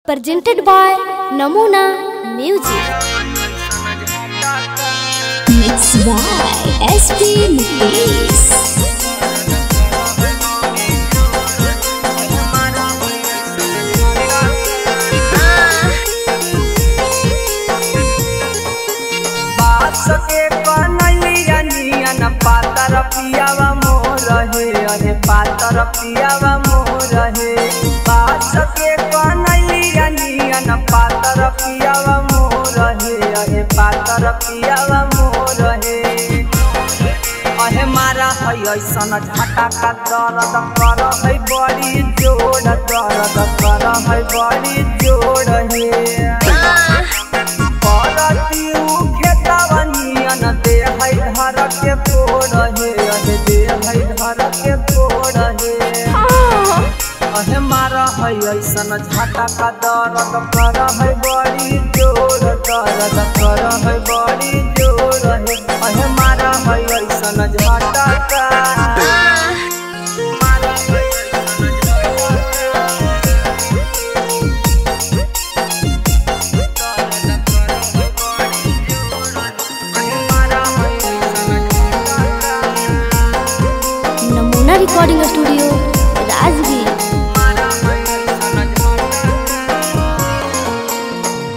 Presented by Namuna Music. Mixed by SP Nicholas. पातर पियावा मोर रहे अरे पातर पियावा मोर रहे बास के कन्हैया नियन पातर पियावा मोर रहे अरे पातर पियावा मोर रहे अहे मारा है ऐसन झटका दर्द कर है बड़ी जोड़ दर्द कर है बड़ी जोड़ है खेतवा नियन दे है घर के फोड़ है अहे दे है घर के फोड़ है अहे मारा है ऐसन झटका दर्द कर है बड़ी जोर दर्द कर है बड़ी जोर है अहे मारा है ऐसन झटका रिकॉर्डिंग स्टूडियो राजगीर।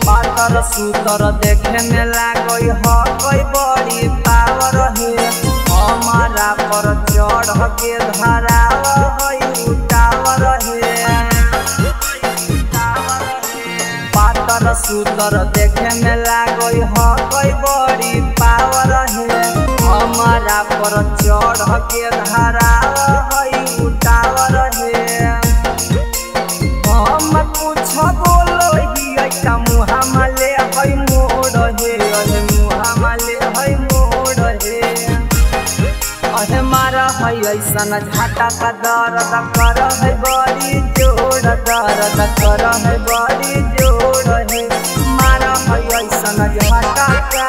पातर सूतर देखे में लागई ह कोई बड़ी पावर है हमारा पर चढ़ के धराव है उठावर है पातर सूतर देखे में लागई ह कोई बड़ी पावर है हमारा पर चढ़ के धराव है उठावर है हम कुछ बोलो ही मुहा माले है मोड़ है अरे मुहा माले है मोड़ है अरे मारा है ऐसन झटका दर्द कर है बड़ी जोड़ दर्द कर है बड़ी जोड़ है मारा है ऐसन झटका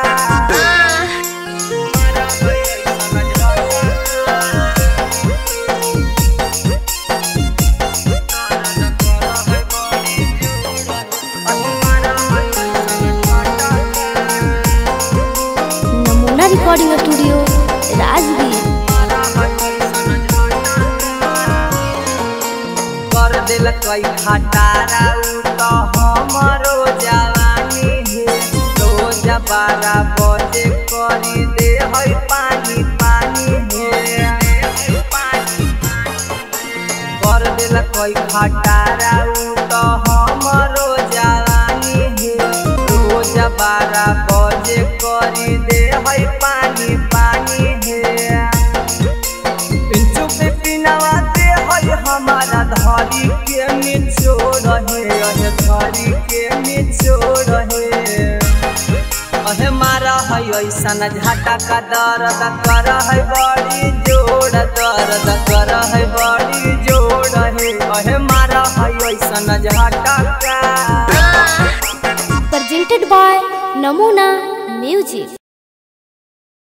रिकॉर्डिंग स्टूडियो राजगीर। कर दिल कई खटारा तो हमारो जवानी है रोज 12 बजे करी दे है पानी पानी है कर दिल कई खटारा तो हमारो जवानी है रोज 12 बजे करी दे है पानी पानी है चुप पिनावा दे है हमारा धरी के निचोड़ है अहे धरी के निचोड़ है अहे मारा है ऐसन झटका दर्द कर है बड़ी जोड़ दर्द कर है बड़ी जोड़ है अहे मारा है ऐसन झटका। Presented by Namuna Music.